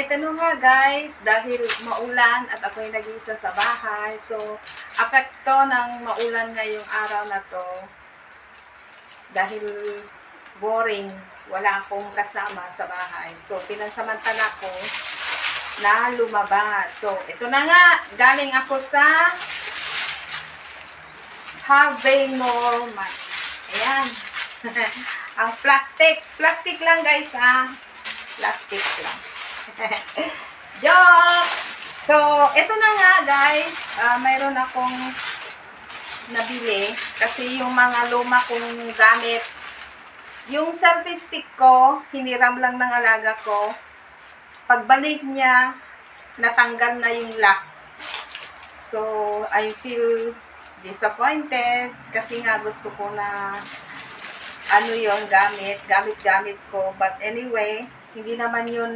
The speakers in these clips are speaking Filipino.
ito na nga guys, dahil maulan at ako'y nag-iisa sa bahay. So, apekto ng maulan ngayong araw na to. Dahil boring, wala akong kasama sa bahay. So, pinansamantala ko na lumabas. So, ito na nga, galing ako sa Harvey Norman. Ayan. Ang plastic. Plastic lang guys ha. Plastic lang. Joke! So, ito na nga guys. Mayroon akong nabili. Kasi yung mga luma kong gamit. Yung selfie stick ko, hiniram lang ng alaga ko. Pagbalik niya, natanggal na yung lock. So, I feel disappointed. Kasi nga gusto ko na ano yung gamit ko. But anyway, hindi naman yun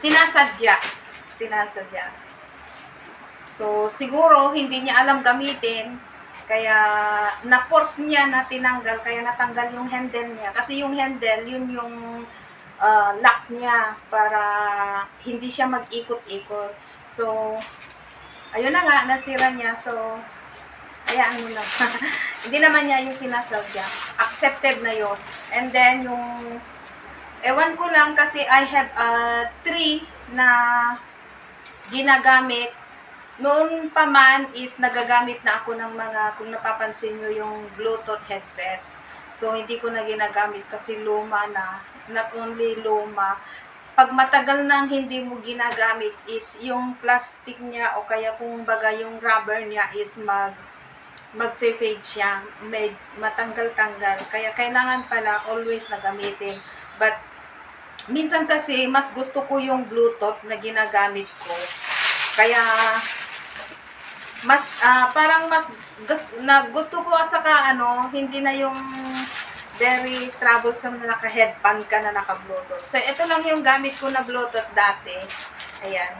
sinasadya. So, siguro, hindi niya alam gamitin. Kaya, na-force niya na tinanggal. Kaya natanggal yung handle niya. Kasi yung handle, yun yung lock niya. Para hindi siya mag-ikot-ikot. So, ayun na nga, nasira niya. So, hayaan mo na. Hindi naman niya yung sinasadya. Accepted na yun. And then, yung ewan ko lang kasi I have 3 na ginagamit. Noon pa man is nagagamit na ako ng mga, kung napapansin nyo, yung Bluetooth headset. So, hindi ko na ginagamit kasi luma na. Not only luma. Pag matagal nang hindi mo ginagamit is yung plastic niya o kaya kung baga yung rubber niya is mag-fade siya. Matanggal-tanggal. Kaya kailangan pala always na gamitin. But, minsan kasi, mas gusto ko yung Bluetooth na ginagamit ko. Kaya, parang mas gusto ko at saka hindi na yung very troublesome na naka-headband ka na naka-Bluetooth. So, ito lang yung gamit ko na Bluetooth dati. Ayan.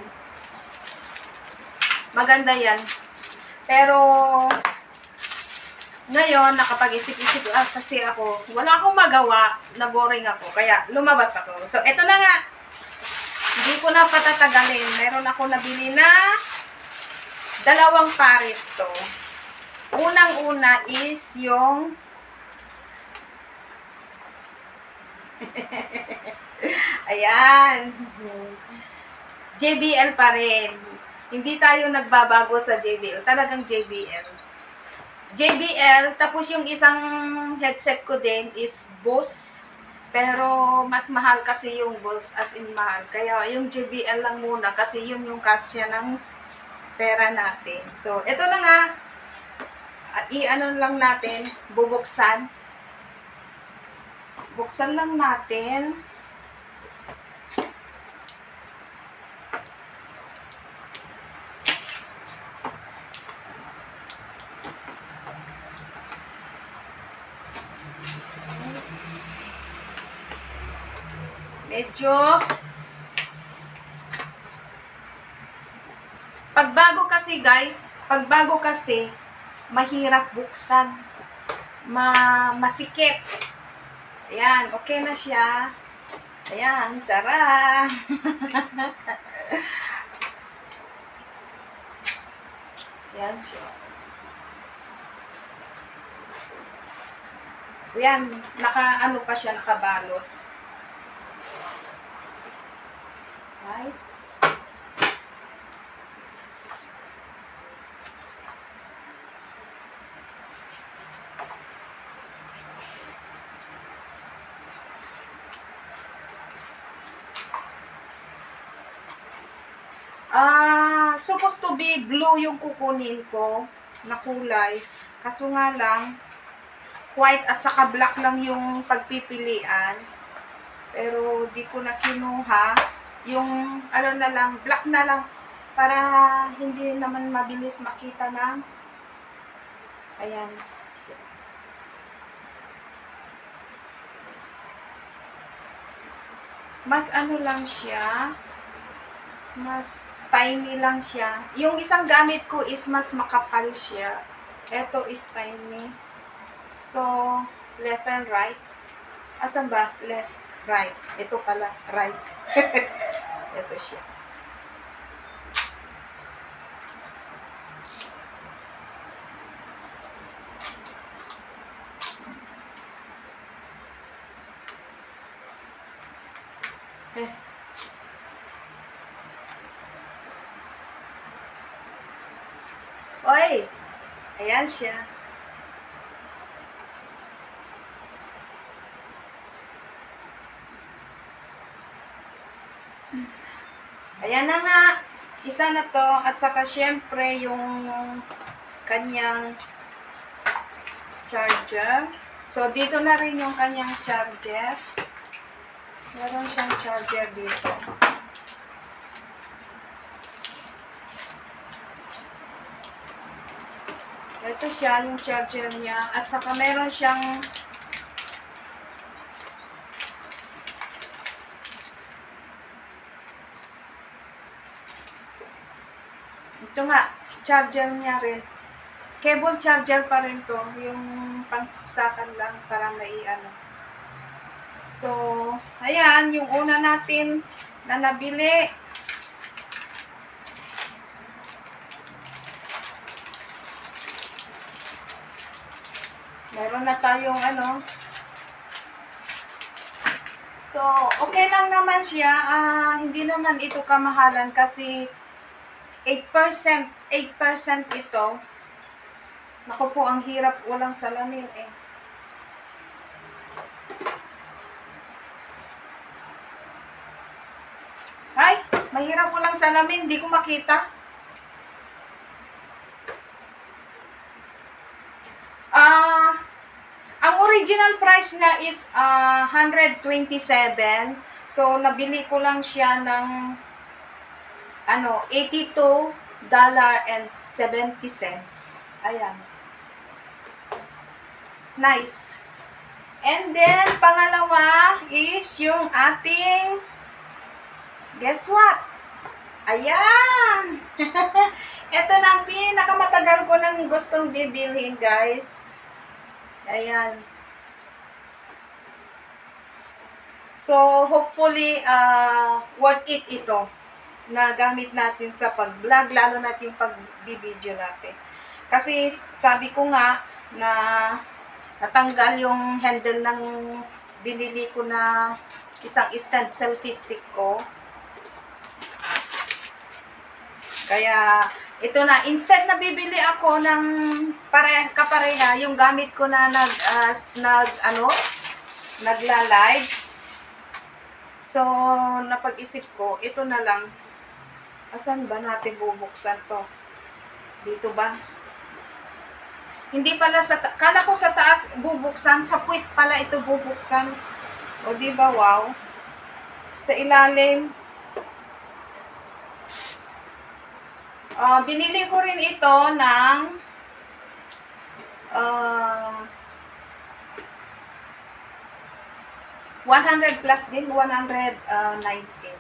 Maganda yan. Pero, ngayon, nakapag-isip-isip kasi ako, wala akong magawa, na boring ako, kaya lumabas ako. So, ito na nga, hindi ko na patatagalin. Meron ako nabili na 2 pares to. Unang-una is yung ayan, JBL pa rin. Hindi tayo nagbabago sa JBL. Talagang JBL. Tapos yung isang headset ko din is Bose. Pero mas mahal kasi yung Bose, as in mahal. Kaya yung JBL lang muna kasi yun yung kasya ng pera natin. So, ito na nga. I-ano lang natin, bubuksan. Buksan lang natin. Medyo pagbago kasi mahirap buksan. Masikip. Ayan, okay na siya. Ayan, tsara. Ayan siya. Ayan, pa siya, nakabalot. Nice. Supposed to be blue yung kukunin ko na kulay. Kaso nga lang, white at saka black lang yung pagpipilian. Pero di ko na kinuha. Yung na lang, black na lang. Para hindi naman mabilis makita ng ayan. Mas lang siya. Mas tiny lang siya. Yung isang gamit ko is mas makapal siya. Ito is tiny. So, left and right. Asan ba? Left. Right. Ito pala. Right. Ito siya. Okay. Oy! Ayan siya. Ayan na nga. Isa na to. At saka syempre yung kanyang charger. So, dito na rin yung kanyang charger. Meron siyang charger dito. Ito siya, yung charger niya. At saka meron siyang ito nga, charger niya rin. Cable charger pa rin to. Yung pangsaksakan lang para maiano. So, ayan, yung una natin na nabili. Meron na tayong ano. So, okay lang naman siya. Hindi naman ito kamahalan kasi 8% ito. Naku po, ang hirap, walang salamin eh. Ay, mahirap walang salamin, hindi ko makita. Ang original price niya is 127. So, nabili ko lang siya ng $82.70. Ayan. Nice. And then, pangalawa is yung ating, guess what? Ayan! Ito na ang pinakamatagal ko nang gustong bibilhin, guys. Ayan. So, hopefully, worth it ito na gamit natin sa pag-vlog, lalo natin pag-video natin. Kasi, sabi ko nga, na natanggal yung handle ng binili ko na isang stand selfie stick ko. Kaya, ito na, instead na bibili ako ng kapareha, yung gamit ko na nagla-live. So, napag-isip ko, ito na lang. Asan ba natin bubuksan to? Dito ba? Hindi pala kala ko sa taas bubuksan, sa puwit pala ito bubuksan. O di ba, wow. Sa ilalim. Binili ko rin ito ng 100 plus din, 119.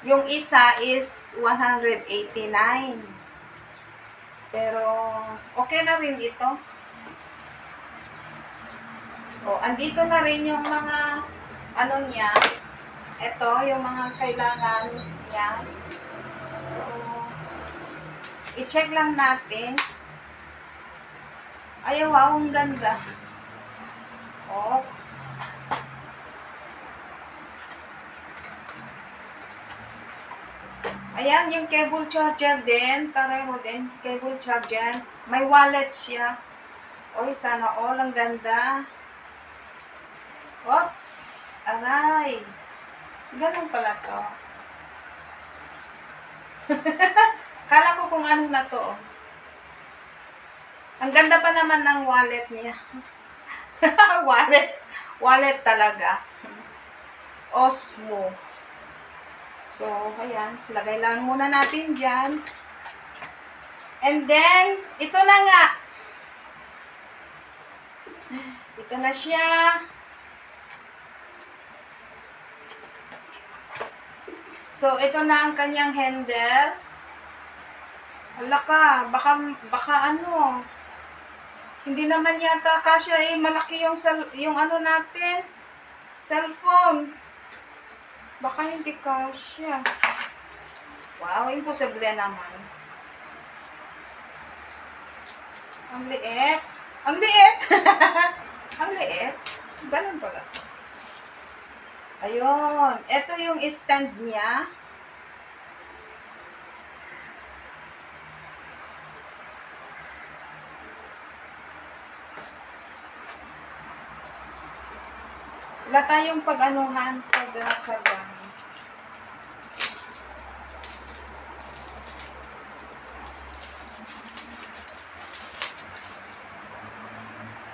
Yung isa is 189. Pero, okay na rin ito. Andito na rin yung mga, niya. Ito, yung mga kailangan niya. So, i-check lang natin. Ay, wow, ang ganda. Oops. Ayan, yung cable charger din. Pareho din, cable charger. May wallet siya. Oy, sana all, ang ganda. Oops. Aray. Ganun pala to. Kala ko kung ano na to. Ang ganda pa naman ng wallet niya. Wallet talaga. Osmo. So, ayan. Lagay lang muna natin dyan. And then, ito na nga. Ito na siya. So, ito na ang kanyang handle. Hala ka, baka ano, hindi naman yata kasya malaki yung ano natin, Cellphone. Baka hindi kasya. Wow, imposible naman. Ang liit. Ang liit! Ang liit. Ganun pala. Ayun. Ito yung stand niya. Wala tayong pag-anuhan, pag-kargahan.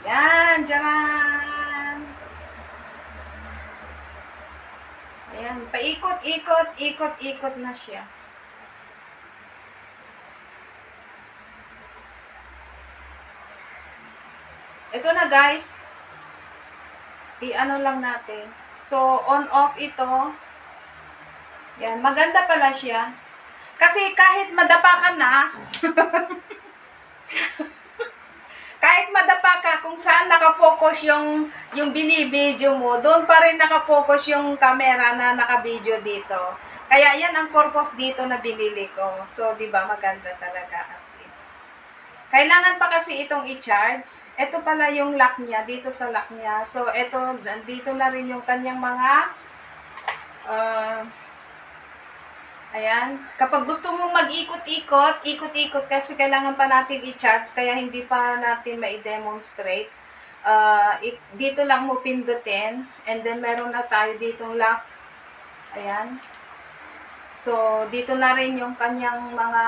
Yan, dyan. Ayan, paikot-ikot, ikot-ikot na siya. Ito na guys. I-ano lang natin. So, on-off ito. Yan, maganda pala siya. Kasi kahit madapa ka na, kahit madapa ka kung saan nakafocus yung binibideo mo, doon pa rin nakafocus yung camera na nakabideo dito. Kaya yan ang purpose dito na binili ko. So, di ba maganda talaga kasi. Kailangan pa kasi itong i-charge. Ito pala yung lock niya, dito sa lock niya. So, ito, dito na rin yung kanyang mga, ayan. Kapag gusto mong mag-ikot-ikot, ikot-ikot kasi kailangan pa natin i-charge, kaya hindi pa natin ma-demonstrate. Dito lang mo pindutin, and then meron na tayo ditong lock. Ayan. So, dito na rin yung kanyang mga,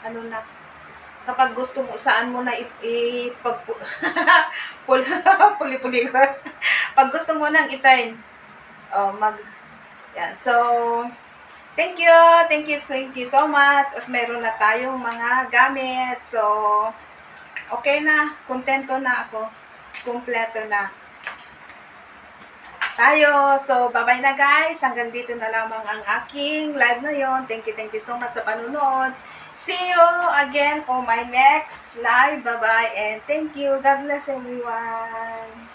ano na, kapag gusto mo, saan mo na puli-puli. Pag gusto mo nang i-turn, yan. So, thank you so much. At meron na tayong mga gamit. So, okay na. Kontento na ako. Kumpleto na tayo. So, bye-bye na guys. Hanggang dito na lamang ang aking live ngayon. Thank you so much sa panunod. See you again for my next live. Bye-bye and thank you. God bless everyone.